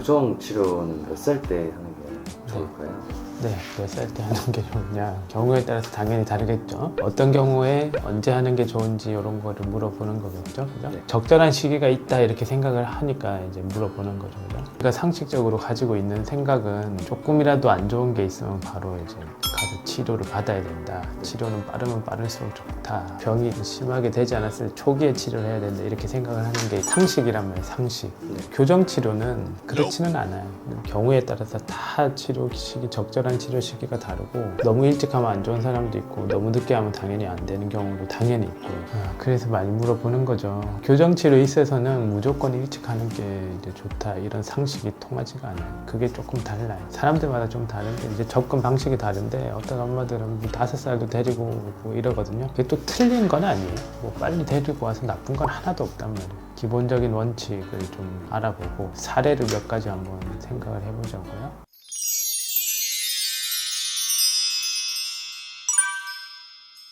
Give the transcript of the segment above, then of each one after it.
교정 치료는 몇 살 때 하는 게 좋을까요? 네, 몇 살 때 하는 게 좋으냐 경우에 따라서 당연히 다르겠죠. 어떤 경우에 언제 하는 게 좋은지 이런 거를 물어보는 거겠죠. 그죠? 네. 적절한 시기가 있다 이렇게 생각을 하니까 이제 물어보는 거죠. 그죠? 우리가 상식적으로 가지고 있는 생각은 조금이라도 안 좋은 게 있으면 바로 이제 가서 치료를 받아야 된다. 치료는 빠르면 빠를수록 좋다. 병이 심하게 되지 않았을 때 초기에 치료를 해야 된다. 이렇게 생각을 하는 게 상식이란 말이에요. 상식. 네. 교정 치료는 그렇지는 않아요. 경우에 따라서 다 치료 시기, 적절한 치료 시기가 다르고 너무 일찍 하면 안 좋은 사람도 있고 너무 늦게 하면 당연히 안 되는 경우도 당연히 있고 그래서 많이 물어보는 거죠. 교정 치료에 있어서는 무조건 일찍 하는 게 이제 좋다 이런 상식이 통하지가 않아요. 그게 조금 달라요. 사람들마다 좀 다른데 이제 접근 방식이 다른데 어떤 엄마들은 뭐 5살도 데리고 오고 이러거든요. 그게 또 틀린 건 아니에요. 뭐 빨리 데리고 와서 나쁜 건 하나도 없단 말이에요. 기본적인 원칙을 좀 알아보고 사례를 몇 가지 한번 생각을 해보자고요.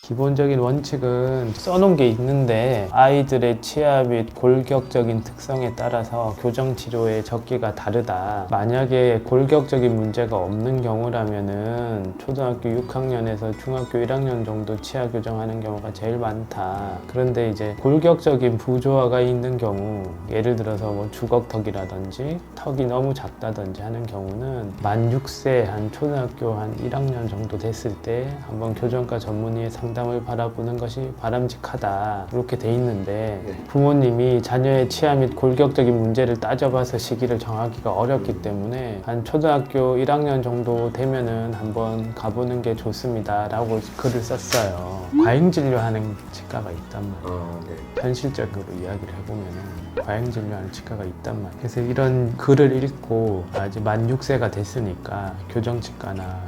기본적인 원칙은 써놓은 게 있는데 아이들의 치아 및 골격적인 특성에 따라서 교정 치료의 적기가 다르다. 만약에 골격적인 문제가 없는 경우라면은 초등학교 6학년에서 중학교 1학년 정도 치아 교정하는 경우가 제일 많다. 그런데 이제 골격적인 부조화가 있는 경우, 예를 들어서 뭐 주걱턱이라든지 턱이 너무 작다든지 하는 경우는 만 6세 한 초등학교 한 1학년 정도 됐을 때 한번 교정과 전문의의 상담을 바라보는 것이 바람직하다 이렇게 돼 있는데 부모님이 자녀의 치아 및 골격적인 문제를 따져봐서 시기를 정하기가 어렵기 때문에 한 초등학교 1학년 정도 되면은 한번 가보는 게 좋습니다 라고 글을 썼어요. 과잉 진료하는 치과가 있단 말이에요. 네. 현실적으로 이야기를 해보면은 과잉 진료하는 치과가 있단 말이에요. 그래서 이런 글을 읽고 이제 만 6세가 됐으니까 교정치과나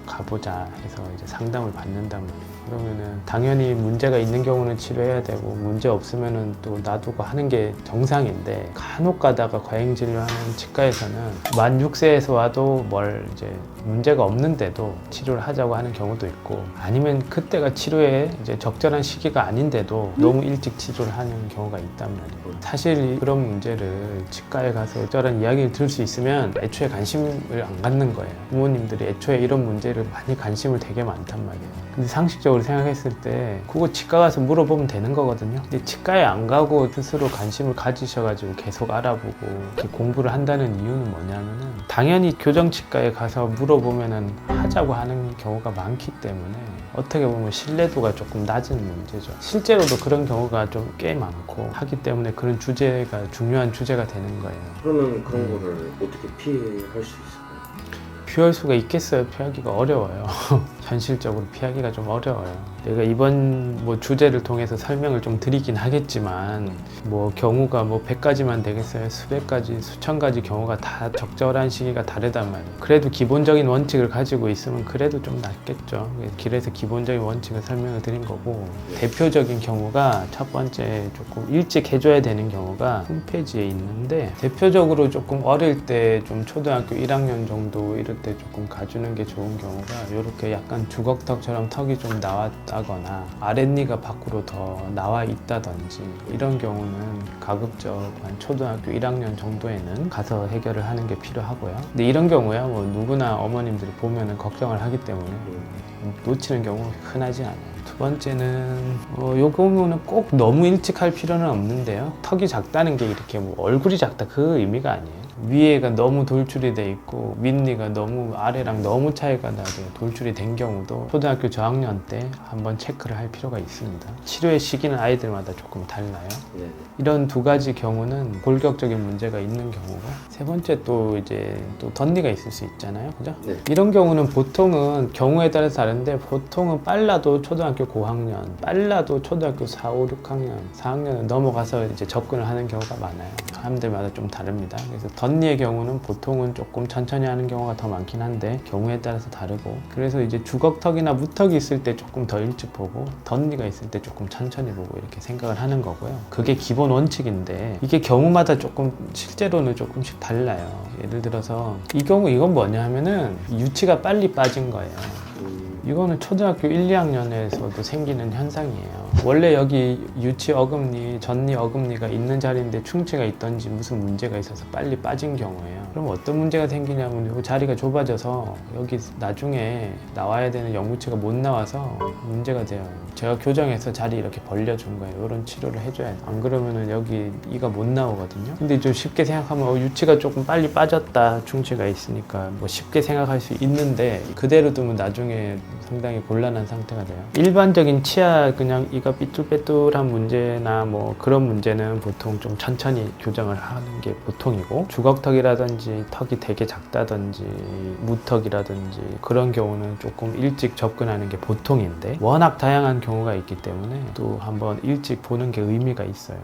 가보자 해서 이제 상담을 받는단 말이에요. 그러면은 당연히 문제가 있는 경우는 치료해야 되고 문제 없으면은 또 놔두고 하는 게 정상인데 간혹 가다가 과잉 진료하는 치과에서는 만 6세에서 와도 뭘 이제 문제가 없는데도 치료를 하자고 하는 경우도 있고 아니면 그때가 치료에 이제 적절한 시기가 아닌데도 너무 일찍 치료를 하는 경우가 있단 말이에요. 사실 그런 문제를 치과에 가서 적절한 이야기를 들을 수 있으면 애초에 관심을 안 갖는 거예요. 부모님들이 애초에 이런 문제를 많이 관심을 되게 많단 말이에요. 근데 상식적으로 생각했을 때 그거 치과 가서 물어보면 되는 거거든요. 근데 치과에 안 가고 스스로 관심을 가지셔가지고 계속 알아보고 이렇게 공부를 한다는 이유는 뭐냐면은 당연히 교정치과에 가서 물어보면은 하자고 하는 경우가 많기 때문에 어떻게 보면 신뢰도가 조금 낮은 문제죠. 실제로도 그런 경우가 좀 꽤 많고 하기 때문에 그런 주제가 중요한 주제가 되는 거예요. 그러면 그런 거를 어떻게 피할 수 있을까요? 피할 수가 있겠어요? 피하기가 어려워요. 현실적으로 피하기가 좀 어려워요. 내가 이번 뭐 주제를 통해서 설명을 좀 드리긴 하겠지만 뭐 경우가 뭐 100가지만 되겠어요? 수백 가지, 수천 가지 경우가 다 적절한 시기가 다르단 말이에요. 그래도 기본적인 원칙을 가지고 있으면 그래도 좀 낫겠죠. 길에서 기본적인 원칙을 설명을 드린 거고 대표적인 경우가 첫 번째 조금 일찍 해줘야 되는 경우가 홈페이지에 있는데 대표적으로 조금 어릴 때 좀 초등학교 1학년 정도 이럴 때 조금 가주는 게 좋은 경우가 이렇게 약간 주걱턱처럼 턱이 좀 나왔다거나 아랫니가 밖으로 더 나와 있다든지 이런 경우는 가급적 한 초등학교 1학년 정도에는 가서 해결을 하는 게 필요하고요. 근데 이런 경우야 뭐 누구나 어머님들이 보면은 걱정을 하기 때문에 놓치는 경우 흔하지 않아요. 두 번째는 요 경우는 꼭 너무 일찍 할 필요는 없는데요. 턱이 작다는 게 이렇게 뭐 얼굴이 작다 그 의미가 아니에요. 위에가 너무 돌출이 돼 있고 윗니가 너무 아래랑 너무 차이가 나게 돌출이 된 경우도 초등학교 저학년 때 한번 체크를 할 필요가 있습니다. 치료의 시기는 아이들마다 조금 달라요. 네. 이런 두 가지 경우는 골격적인 문제가 있는 경우고 세 번째 또 이제 또 덧니가 있을 수 있잖아요. 그죠? 네. 이런 경우는 보통은 경우에 따라서 다른데 보통은 빨라도 초등학교 고학년, 빨라도 초등학교 4, 5, 6학년, 4학년을 넘어가서 이제 접근을 하는 경우가 많아요. 사람들마다 좀 다릅니다. 그래서 덧니의 경우는 보통은 조금 천천히 하는 경우가 더 많긴 한데 경우에 따라서 다르고 그래서 이제 주걱턱이나 무턱이 있을 때 조금 더 일찍 보고 덧니가 있을 때 조금 천천히 보고 이렇게 생각을 하는 거고요. 그게 기본 원칙인데 이게 경우마다 조금 실제로는 조금씩 달라요. 예를 들어서 이 경우 이건 뭐냐 하면은 유치가 빨리 빠진 거예요. 이거는 초등학교 1, 2학년에서도 생기는 현상이에요. 원래 여기 유치 어금니, 전니 어금니가 있는 자리인데 충치가 있던지 무슨 문제가 있어서 빨리 빠진 경우예요. 그럼 어떤 문제가 생기냐면 이 자리가 좁아져서 여기 나중에 나와야 되는 영구치가 못 나와서 문제가 돼요. 제가 교정해서 자리 이렇게 벌려준 거예요. 이런 치료를 해줘야 돼요. 안 그러면은 여기 이가 못 나오거든요. 근데 좀 쉽게 생각하면 유치가 조금 빨리 빠졌다, 충치가 있으니까 뭐 쉽게 생각할 수 있는데 그대로 두면 나중에 상당히 곤란한 상태가 돼요. 일반적인 치아 그냥 이가 삐뚤빼뚤한 문제나 뭐 그런 문제는 보통 좀 천천히 교정을 하는 게 보통이고, 주걱턱이라든지 턱이 되게 작다든지 무턱이라든지 그런 경우는 조금 일찍 접근하는 게 보통인데, 워낙 다양한 경우가 있기 때문에 또 한번 일찍 보는 게 의미가 있어요.